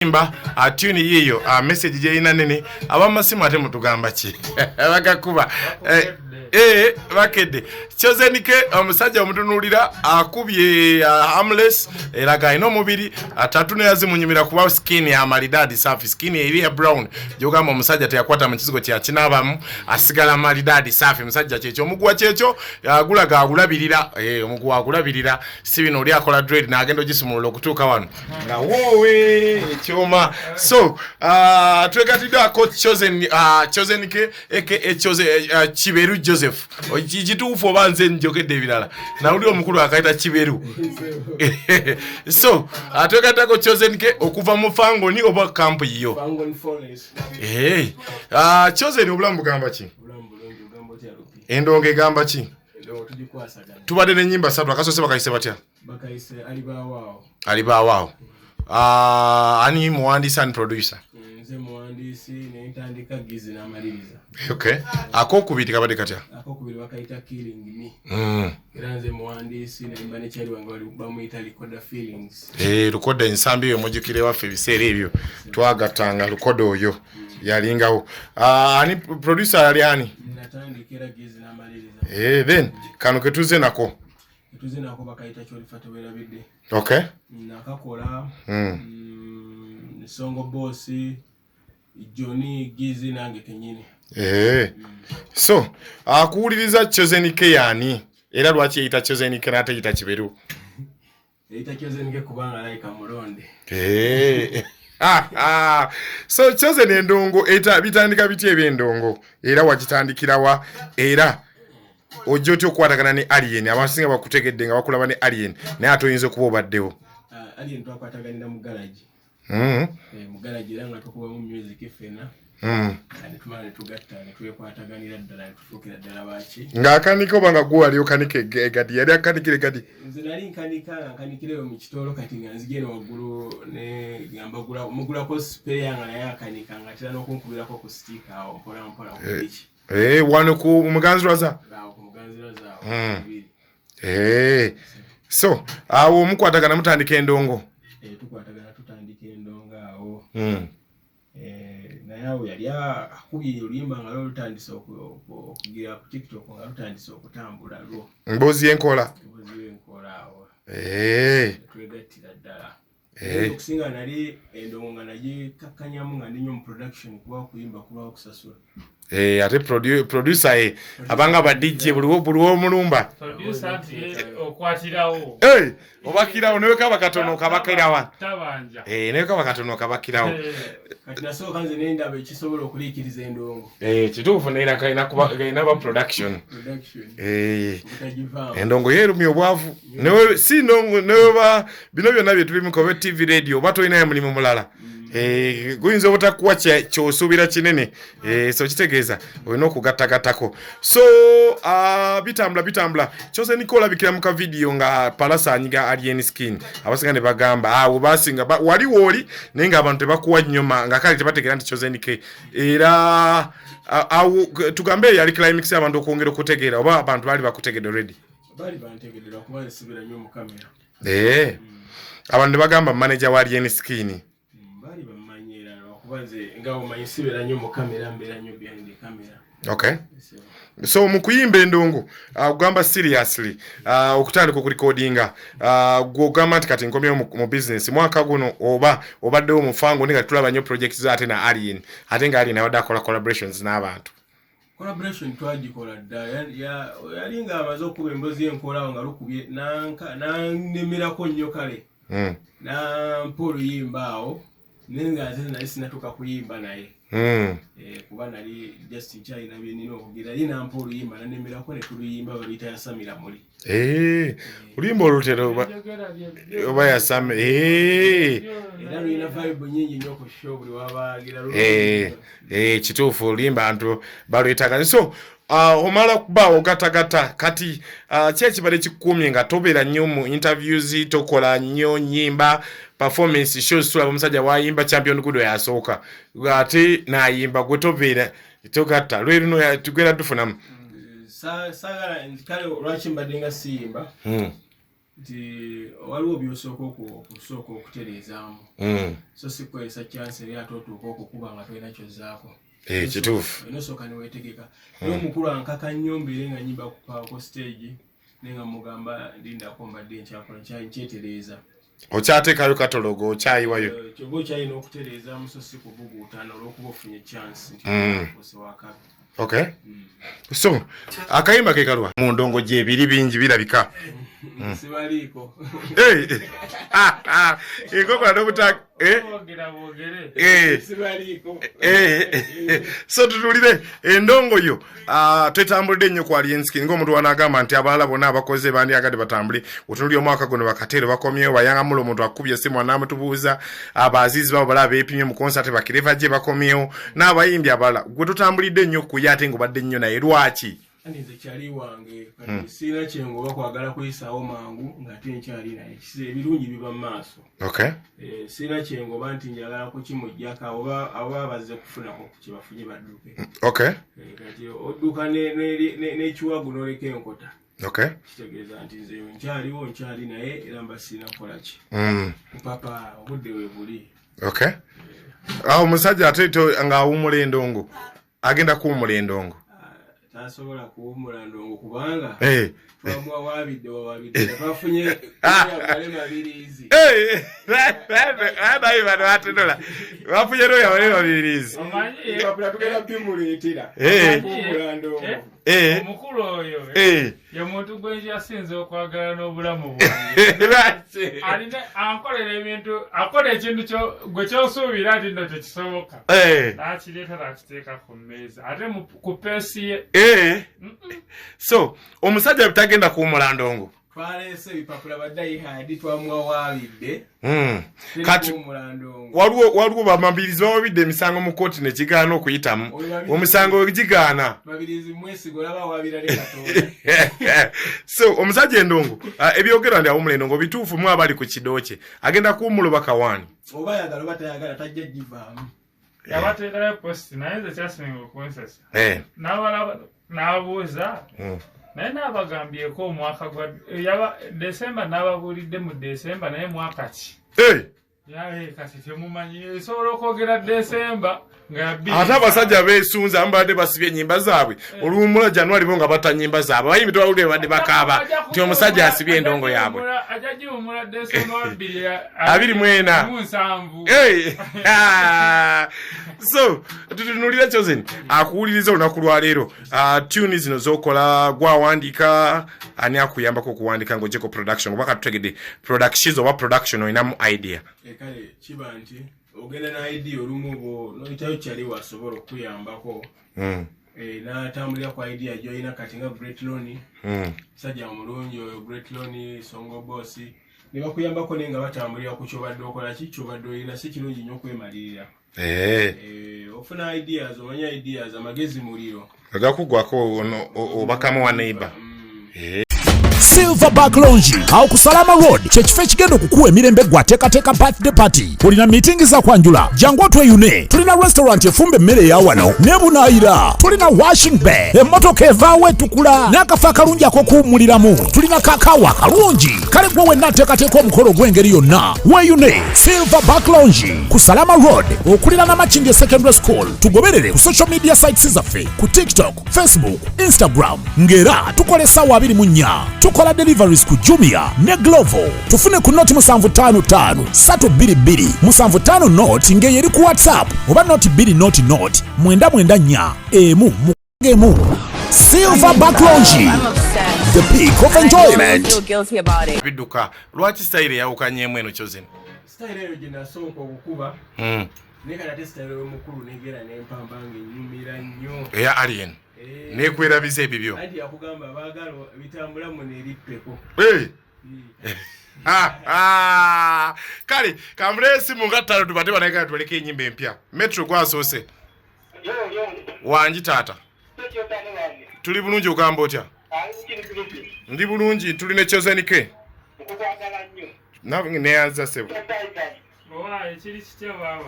imba atuni yiyo message je ina nene abamasimu ate mutugamba ki bakakuba bakede Chozenike omusajja omutunulira akubye harmless eraga ino mubiri atatune yazimunyumira kuba skin ya maridadi safi skin eri ya brown jogamba omusajja teyakwata mu kizigo kya kinabamu asigala maridadi safi musajja kyekyo omugwa kyekyo agulaga agulabirira omugwa agulabirira sibino oli akola dread na agendo gisumulula okutuuka wano nga wowe ekyoma so twegatidde coach Chozenike eke Kiberu Joseph ojituufu obanze njogedde ebirala na uli omukulu akaita Kiberu so twegatako Chozenike okuva mu Fangoni oba camp yiyo Fangoni forest Chozen obulamu gamba ki endonge gamba ki tubadde ne nyimba satu akasose bakayise batya bakayise alibawao ani muhandisi and producer nze muhandisi ne ntandika gizi na maliriza okay akokubiri kabade katya akokubiri bakaita killing me era nze muhandisi ne mba ne kyali wange bamuyita recorder feelings recorder ensambi yo mujukire waffe biseera ebyo twagatanga recorder oyo yalingawo ani producer yali ani natandikira gizi na maliriza then kano ketuze nako bakaita kyoli fatobera bidde okay nakakola Ensonga boss Johnny gizi nange kenyini so akuwuliriza Chozenike yani era lwaki yita Chozenike nate yita Kiberu yita Chozenike kubanga like amulonde so Chozen endongo eta bitandika bitye byendongo era wakitandikirawa era ojoti okwatagana ne alien abasinga bakutegedde nga bakulaba ne alien naye atoyinza kuba obaddewo alien twakwataganira mu garage mu garage era nga tukuba mu music fena kandi tumane tugatta ne twekwataganira ddala tufuukira ddala baki ng'akanika banga gwo aliyo kanike egadi yali akanikire gadi nze nali nkanikire mu kitolo kati nga nzigene waggulu ne gamba mugulako spare nga naye akanika nga tira n'okunkubirako ku stick awo mpola ku biki wano ku muganziraza so awo mukwatagana mutandika endongo tukwatagana tutandika endongo awo naye awo yali akubye oluyimba nga lutandise okugira ku TikTok nga lutandise okutambula lwo mbozi y'enkola awo twegattira ddala okusinga nali endongo nga nagikakkanyamu nga ndi nnyo mu production kuba okuyimba kuba okusasula ate producer abanga ba DJ buliwo mulumba producer okwatirawo obakirawo newe kaba katono kabakirawa tabanja newe kaba katono kabakirawo kati nasoka nze nenda be kisobola okulikiriza endongo kituufu neera kaina kuba ba production endongo yerumi obwavu newe si ndongo newe ba bino byonna bye tuli mu TV radio bato ina ya mulimu mulala guyinza obutakuwa kyosubira kinene so kitegeeza olina okugattagatako so bitambula Chozenike olabikira mu ka video nga palasa anyiga alien skin abasinga ne bagamba awo basinga wali woli naye nga abantu tebakuwa nnyoma nga kale tebategera nti Chozenike era awo tugambe yali climax abantu okwongera okutegeera oba abantu bali bakutegedde already bali bantegedde kuba sibira nnyo mu kamera abantu bagamba manager wa alien skin bali bamanyira okubaze ngawo manyisibera nnyo mu kamera mbera nnyo behind the camera okay so mukuyimba endongo ugamba seriously okutandika okurecordinga gwogamba nti kati nkomyewo mu business mwaka guno oba obaddewo mu Fangoni nga tulaba nnyo projects ate na alien ate nga alien abadde akola collaborations n'abantu collaboration twagikola dda yali nga amaze okuba emboozi y'enkola nga lukubye nannemerako nnyo kale na mpolo yimba awo nenga ate nali sinatuka kuyimba naye kuba nali just nkyalina bye nina okugira yina mpolo yimba nanemerako ne tuluyimba baluyita yasamira muli oluyimba olutero oba yasame era luyina vibe nyingi nnyo ku show buli wabagira kituufu oluyimba abantu baluyitaga so omala kuba ogatagata kati kyekibale kikuumye nga tobeera nnyo mu interviews tokola nnyo nyimba performance shows tulaba omusajja wayimba champion gudo yasooka ate nayimba gwe tobeera togatta lwe luno tugenda tufunamu sagala kale lwaki mbadde nga siyimba nti waliwo byosooka okusooka okutereezaamu so si kukozesa chance eri ate otuuka okukuba nga tolina kyozzaako kituufu onosooka neweetegeka era omukulu ankaka nnyo mbeere nga nyimba kupaako stage naye nga mugamba ndindako mbadde nkyakola nkyetereeza okyateekayo katologo okyayiwayo kyoba okyalina okutereezaamu so si kubuguutaana olw'okuba ofunye chance nti osewakabi. Okay. So, akayimba ke kalwa mu ndongo gye biri bingi birabika. Sibaliko. Ikoko ndobutaka sibaliko. So tutulire endongo yo twetambulidde nnyo ku Alienskin ng'omuntu wanagamba nti abalala bonna abakoze bandi agadde batambule otunuli omwaka guno bakateero bakomyewo bayanga mulo omuntu akubye essimu anamutubuuza abazizi babo balaba beepimye mu konsate bakireva gye bakomyewo n'abayimbi abalala gwe tutambulidde nnyo ku ye ate ng'obadde nnyo naye lwaki nze kyali wange kati sina kyengo bakwagala kuyisaawo mangu ng'ate nkyali naye ebirungi biba mu maaso. Okay. Sina kyengo ba nti njagala kukimujjako oba bazze kufunako ku kye bafunye badduke. Okay. Kati odduka n'ekiwagu n'oleka enkota. Okay. Kitegeeza nti nze nkyali naye era mba sina kukola ki. Papa obudde we buli. Okay. Awo omusajja ate ng'awummula endongo agenda kuwummula endongo. Tasobola kuwummula ndongo kubanga wawabidde bafunye mabirizi naye bano batenola bafunye noyawale mabirizi tugenda bimuleetera kuwummula ndongo omukulu oyo ye muntu gwe asinze okwagala n'obulamu bwange alina ankolera ebintu akola ekintu gwe kyosuubira nti nno tekisoboka n'akireeta n'akiteeka ku mmeeza ate ku peesi ye so omusajja bitagenda kuwummula ndongo twaleese ebipapula badayihadi twamuwawaabidde kati waliwo bamabirizi bawabidde emisango mu kooti ne kigaana okuyitamu omusango gigaana mabirizi mwesigo olaba waabira ne Katonda. So omusajja endongo ebyogerwa ndi awummula endongo bituufu mu abali ku kidoo kye agenda kuwummula obaka waani oba ayagala oba tayagala tajja givaamu yabateekerayo posti naye nze kyasinga okunsesa n'abuuza naye n'abagambyeko omwaka gwa Desemba n'ababuulidde mu Desemba naye mwaka ki kati temumanyi esobola okwogera Desemba ate abasajja beesunza mbadde basibye ennyimba zaabwe oluwummula January bo nga batta nnyimba zaabwe abayimbi tewawulire badde bakaaba nti omusajja asibye endongo yaabwe ajja giwummula Desemba 27. So tutunulira Chosen akuwuliriza olunaku lwa leero tune zino z'okola gwawandiika ani akuyambako okuwandika ng'ogyeko production oba katutegedde productions oba production olinamu idea kale kiba nti ogenda na idea olumu noyitayo kyali wasobola okuyambako n'atambulira ku idea gy'olina kati nga Great Loni musajja mulungi oyo Great Loni Songo Boss ne bakuyambako naye nga batambulira ku kyobadde okola ki kyobadde olina si kirungi nnyo okwemalirira ofuna ideas omanya ideas amagezi muliro agakugwako obakamu wa neighbor Silverback Lounge awo ku Salama Road kyekifo ekigenda okukuwa emirembe gwateekateeka birthday party olina meeting za kwanjula jangu otweyune tulina restaurant efumba emmere eya wano nebunaayira tulina washing bay emmotoka evaawo etukula n'akafo akalungi ak'okuwummuliramu tulina kakaawa akalungi kale gwe wenna ateekateeka omukolo gw'engeri yonna weeyune Silverback Lounge ku Salama Road okulira n'Amakindye Secondary School tugoberere ku social media sites zaffe ku TikTok, Facebook, Instagram ng'era tukola essaawa 24 tukola deliveries ku Jumia ne Glovo tufune ku noti 755 322 755 noti ngeye eri ku WhatsApp oba noti 2 noti 994 mugemu Silverback Lounge the peak of enjoyment biduka lwaki style yawukanyeemu eno Chosen style eyo gye nasooka okukuba naye kati style y'omukulu negera n'empambanga ennyumira nnyo eya Alien nekwerabiza ebibyo ati yakugamba baagala bitambula mu nerippeko kale kamule esimu nga ttano tubate banayagala tubaleka ennyimba empya Metro gwasoose wangi taata tuli bulungi ogamba otya ndi bulungi tuli ne Chosen K nawe neyanza sebo ekiri kitya baba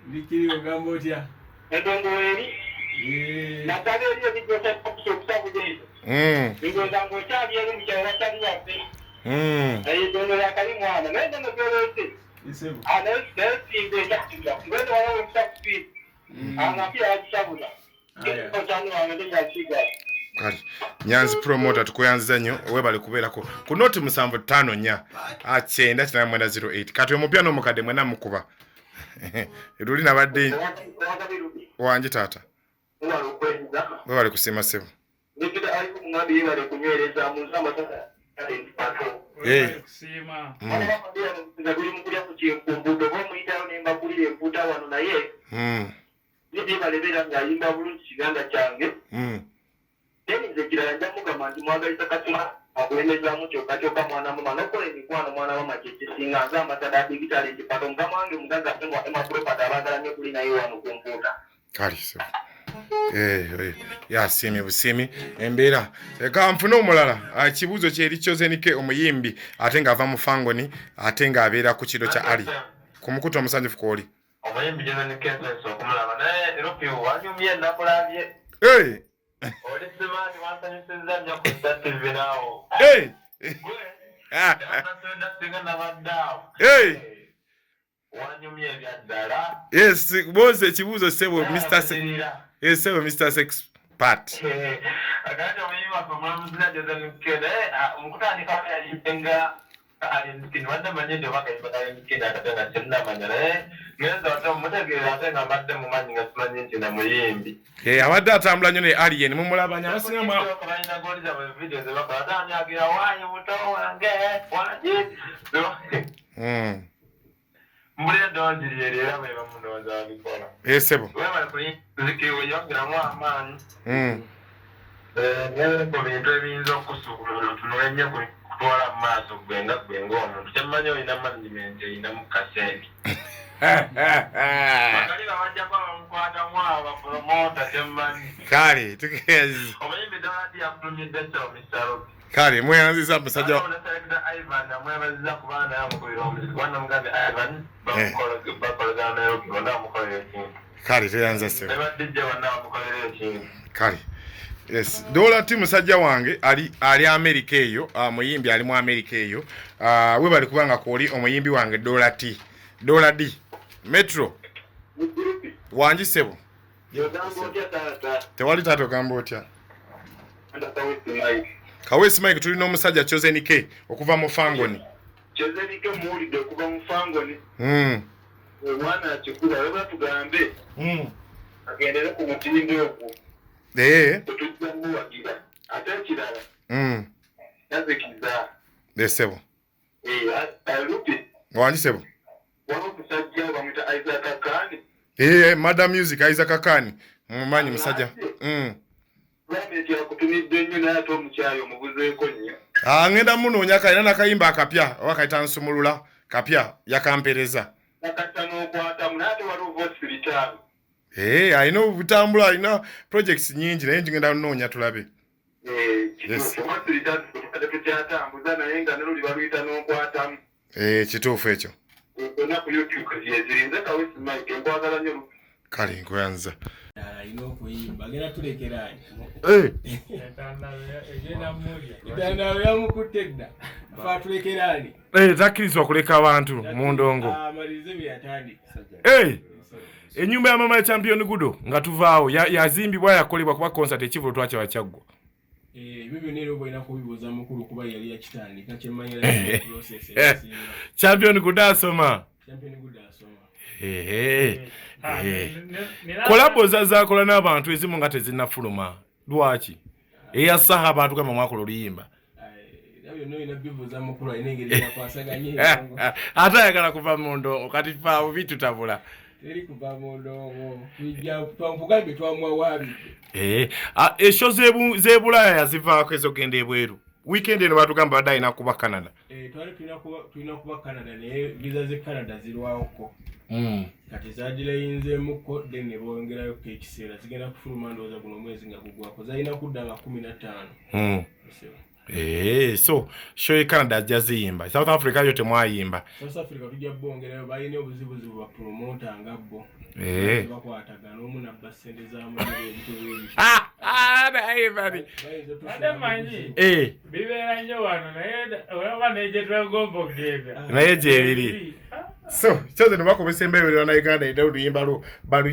ndikiri ogamba otya endongo eri Natale hiyo ni kwa sababu hiyo. Ndio zangu chabi ile mchana chabi yapi. Ndio ya karimu ana. Nenda na kwa Isebo. ana sisi ndio chabi. Ndio wao chabi. Ana pia achabu. Ndio chano anataka chiga. Kali Nyanzi promoter tukuyanziza nnyo webale kubeerako ku noti 75 achenda kina mwenda 08 kati omupya n'omukadde mwena mukuba eruli nabadde wanje taata webale kusima sebo kusima Nze kiranja mugamba nti mwagaliza katuma akulemeza mucho kachoka mwana mama nokole mikwano mwana mama kisinga nza amasada digitali kipato mugamba wange mugaga sengwa emakule pada abagala nyo kuli nayo wano kumputa kali so ya simi busimi embeera eka nfuna omulala kibuuzo kyeri kyozenike omuyimbi ate nga ava mu fangoni ate nga abeera ku kiro kya ali ku mukutu omusanjufu kwoli omuyimbi gyozenike nso okumulaba naye eropio wanyumye nakulabye Oli semani wasanyusiza nnyo ku TV naawo. Singa nabaddawo. Wanyumye ebyaddala. Yes, boze ekibuuzo sebo Mr. Sebo Mr. Sex Part. Agati omuyimba kumulamuzi gyozenike mukutandika yalimpenga alimkini wadde manye ndio bakayimba alimkini akatanga sinamanya naye ngenza wata mutegeera ate nga mbadde mu manyi nga simanyi nti na muyimbi abadde atambula nnyo ne alien mumulabanya abasinga mu balina goliza mu video ze bakola atanyagira wanyi muto wange wanyi mbulira donjiri era bwe bamunooza babikola sebo webale kuzikiwe yongeramu amaanyi ku bintu ebiyinza okusuubula tunule nnyo kutwala mu maaso gwenga omuntu kyemmanyi olina management erinamu kasente bakalira bajjako bamukwatamu abapromota kyemmanyi kale tukezi omuyimbi dawadi yakutumidde so misalo kale mweyanziza musajja onaselekta Ivan amwebaziza ku baana yamukulira omuziki wana mugambe Ivan bakolagana nayo bonna bamukolera ekintu kale teyanza sebo ne badijja bonna bamukolera ekintu kale yes dola ti musajja wange ali America eyo muyimbi ali mu America eyo we bali kubanga koli omuyimbi wange dola D Metro wanji sebo tewali tato Kambotya Kawesi Mike tulina omusajja Chozenike okuva mu fangoni Chozenike muwulidde okuva mu fangoni omwana akikula weba tugambe agendere ku mutindo ogwo tutujjamu wagira ate ekirala yazekiza sebo alupi wanji sebo wano musajja bamwita Isaac Akani Mada Music Isaac Akani mumanyi musajja Gavumenti yakutumidde nnyo naye ate omukyayi omubuzeeko nnyo ngenda munoonya kalina nakayimba akapya oba kayita nsumulula kapya yakampereza nakata n'okwatamu naye ate waliwo voice return alina obutambula alina projects nyingi naye ngenda nonoonya tulabe voice return tukyatambuza naye nga noluli baluyita n'okwatamu kituufu ekyo onna ku YouTube zirinze Kawesi Mike enkwagala nnyo kale nkweyanza alina okuyimba agenda tulekerani etandaalo yamukutte edda fa tulekerani takkirizibwa kuleka abantu mu ndongo amalirize bye yatandikisa ennyumba ya mama ya champion gudo nga tuvaawo yazimbibwa yakolebwa kuba concert ekivulo twakyawa kyaggwa ebyo byonna era oba olina kubibuuza mukulu kuba yali yakitandika kyemmanyira process champion gudo asoma kolabo zazakola n'abantu ezimu nga tezinnafuluma lwaki eyasaha abantu kama mwakola oluyimba ate ayagala kuva mu ndongo kati faawo bitutabula esho z'ebulaya yazivaako ezogenda ebweru weekend eno batugamba badde alina kuba Canada tulina kuba Canada naye visa ze Canada zirwawoko kati zadirayinzeemuko then ne bongerayo ekiseera zigenda kufuluma ndowooza guno omwezi nga gugwako zalina kudda nga 15 So show ye Canada jaziyimba. South Africa yo temwayimba. South Africa tujja bongera bayine obuzibuzibu ba promoter ngabbo. Bakwataga n'omu nabba ssente z'amanyi ebitoweri. Bari. Manyi. Bibeera nnyo wano naye olaba n'egyetwegomba okugenda. Naye gyebiri. So, kyoze ne bakobesa embeerero na Uganda edda oluyimba balu